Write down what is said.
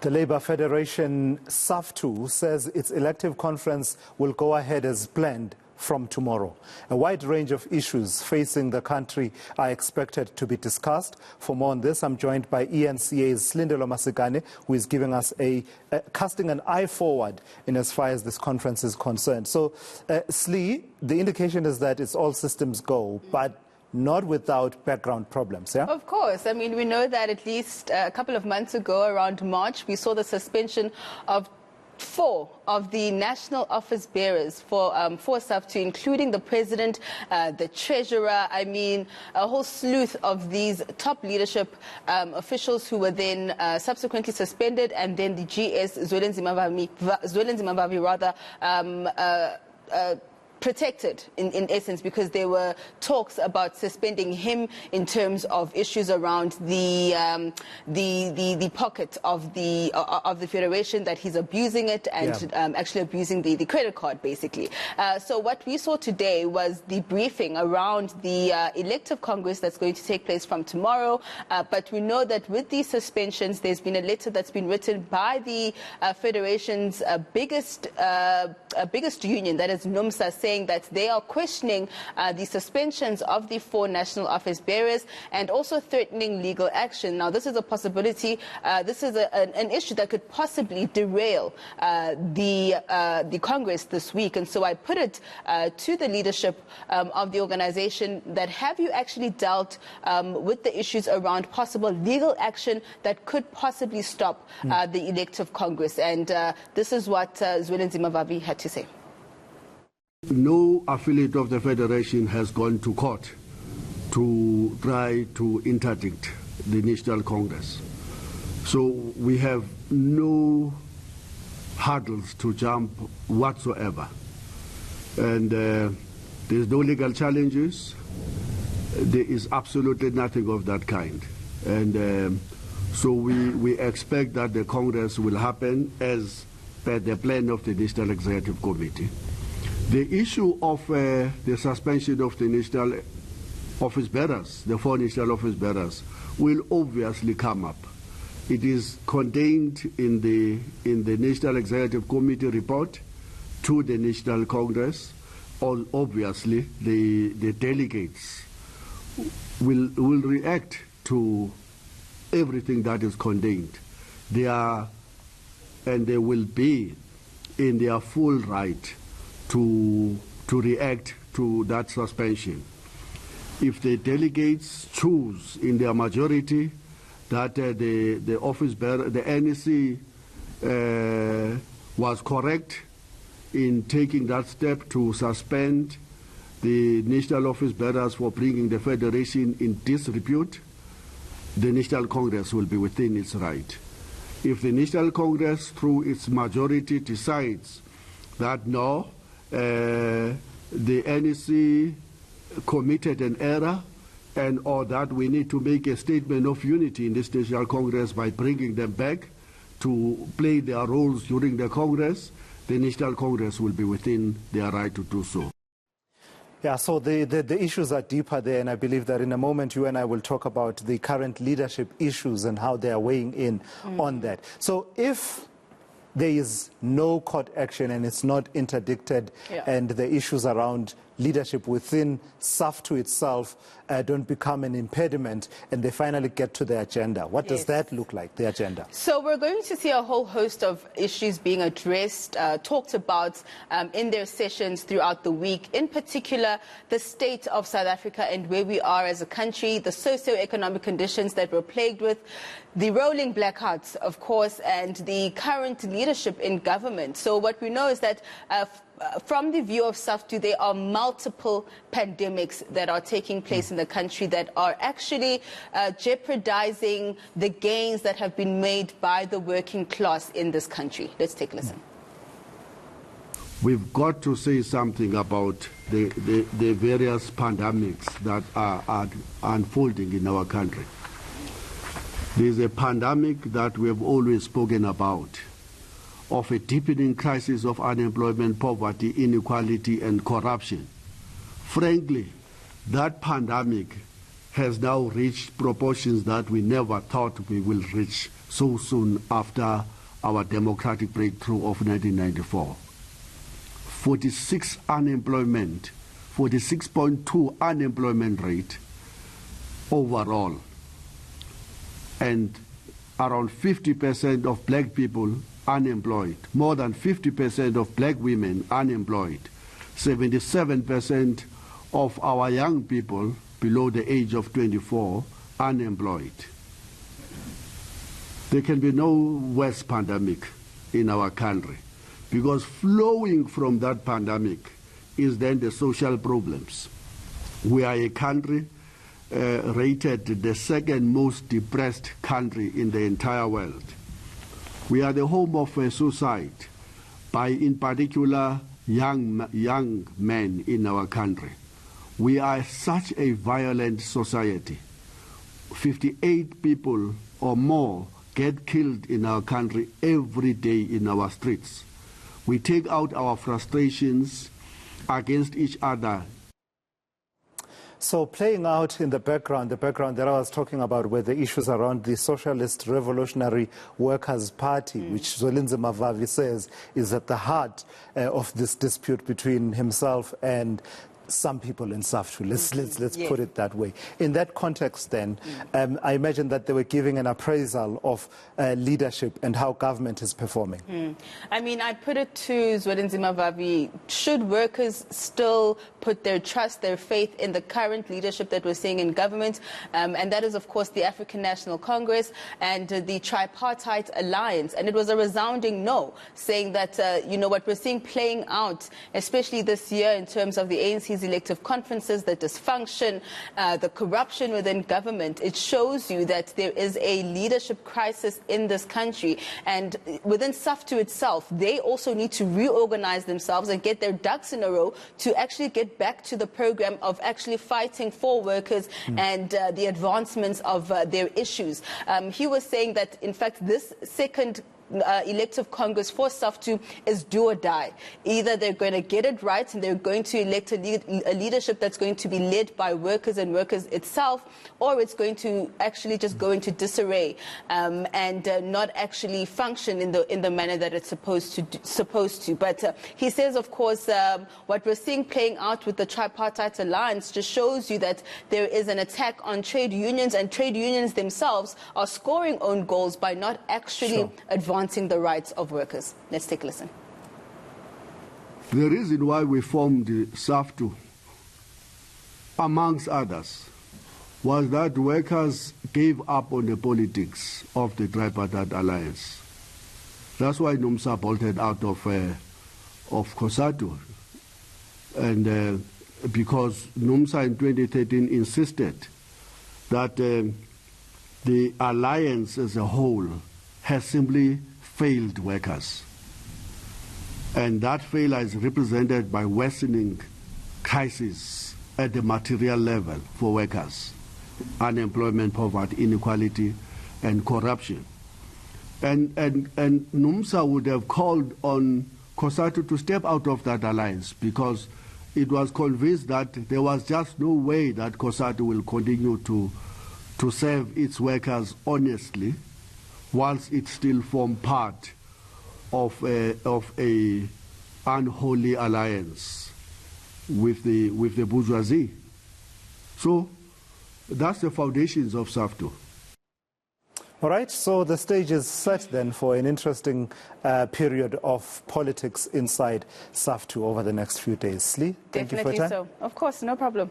The Labour Federation, Saftu, says its elective conference will go ahead as planned from tomorrow. A wide range of issues facing the country are expected to be discussed. For more on this, I'm joined by eNCA's Slindelo Masikane, who is giving us casting an eye forward in as far as this conference is concerned. So, Sli, the indication is that it's all systems go, but not without background problems, yeah? Of course. I mean, we know that at least a couple of months ago, around March, we saw the suspension of 4 of the national office bearers for Saftu, including the president, the treasurer. I mean, a whole slew of these top leadership officials who were then subsequently suspended, and then the GS Zwelenzima protected in essence, because there were talks about suspending him in terms of issues around the pocket of the federation, that he's abusing it and actually abusing the credit card, basically. So what we saw today was the briefing around the elective congress that's going to take place from tomorrow. But we know that with these suspensions, there's been a letter that's been written by the federation's biggest union, that is NUMSA, saying that they are questioning the suspensions of the 4 national office bearers and also threatening legal action. Now, this is a possibility. This is an issue that could possibly derail the Congress this week. And so I put it to the leadership of the organization that have you actually dealt with the issues around possible legal action that could possibly stop the elective Congress? And this is what Zwelenzima had to say. No affiliate of the Federation has gone to court to try to interdict the National Congress. So we have no hurdles to jump whatsoever. And there's no legal challenges. There is absolutely nothing of that kind. And so we expect that the Congress will happen as per the plan of the National Executive Committee. The issue of the suspension of the national office bearers, the 4 national office bearers, will obviously come up. It is contained in the National Executive Committee report to the National Congress. Obviously, the delegates will react to everything that is contained. They will be in their full right to react to that suspension. If the delegates choose in their majority that the office bearer, the NEC was correct in taking that step to suspend the national office bearers for bringing the Federation in disrepute, the National Congress will be within its right. If the National Congress, through its majority, decides that no, the NEC committed an error, and or that we need to make a statement of unity in this National Congress by bringing them back to play their roles during the Congress, the National Congress will be within their right to do so. Yeah, so the issues are deeper there, and I believe that in a moment you and I will talk about the current leadership issues and how they are weighing in on that. So if there is no court action and it's not interdicted, and the issues around leadership within Saftu itself don't become an impediment, and they finally get to the agenda. What does that look like, the agenda? So we're going to see a whole host of issues being addressed, talked about in their sessions throughout the week. In particular, the state of South Africa and where we are as a country, the socio-economic conditions that we're plagued with, the rolling blackouts, of course, and the current leadership in government. So what we know is that from the view of Saftu, there are multiple pandemics that are taking place in the country that are actually jeopardizing the gains that have been made by the working class in this country. Let's take a listen. We've got to say something about the various pandemics that are unfolding in our country. There's a pandemic that we have always spoken about, of a deepening crisis of unemployment, poverty, inequality, and corruption. Frankly, that pandemic has now reached proportions that we never thought we will reach so soon after our democratic breakthrough of 1994. 46.2 unemployment rate overall, and around 50% of black people unemployed, more than 50% of black women unemployed, 77% of our young people below the age of 24 unemployed. There can be no worse pandemic in our country, because flowing from that pandemic is then the social problems. We are a country rated the second most depressed country in the entire world. We are the home of suicide by, in particular, young men in our country. We are such a violent society. 58 people or more get killed in our country every day in our streets. We take out our frustrations against each other. So playing out in the background that I was talking about were the issues around the Socialist Revolutionary Workers' Party, which Slindelo Masikane says is at the heart of this dispute between himself and some people in Saftu. Let's put it that way. In that context then, I imagine that they were giving an appraisal of leadership and how government is performing. I mean, I put it to Slindelo Masikane, should workers still put their trust, their faith in the current leadership that we're seeing in government? And that is, of course, the African National Congress and the Tripartite Alliance. And it was a resounding no, saying that, you know, what we're seeing playing out, especially this year in terms of the ANC's elective conferences, the dysfunction, the corruption within government, it shows you that there is a leadership crisis in this country. And within Saftu itself, they also need to reorganize themselves and get their ducks in a row to actually get back to the program of actually fighting for workers and the advancements of their issues. He was saying that, in fact, this second elective Congress for Saftu is do or die. Either they're going to get it right and they're going to elect a leadership that's going to be led by workers and workers itself, or it's going to actually just go into disarray and not actually function in the manner that it's supposed to. But he says, of course, what we're seeing playing out with the Tripartite Alliance just shows you that there is an attack on trade unions, and trade unions themselves are scoring own goals by not actually advancing the rights of workers. Let's take a listen. The reason why we formed the Saftu, amongst others, was that workers gave up on the politics of the Tripartite Alliance. That's why NUMSA bolted out of COSATU. And because NUMSA in 2013 insisted that the alliance as a whole has simply failed workers. And that failure is represented by worsening crisis at the material level for workers: unemployment, poverty, inequality, and corruption. And NUMSA would have called on COSATU to step out of that alliance, because it was convinced that there was just no way that COSATU will continue to serve its workers honestly once it still formed part of a unholy alliance with the bourgeoisie. So that's the foundations of Saftu. All right, so the stage is set then for an interesting period of politics inside Saftu over the next few days. Sli, thank you for your time. Definitely so. Of course, no problem.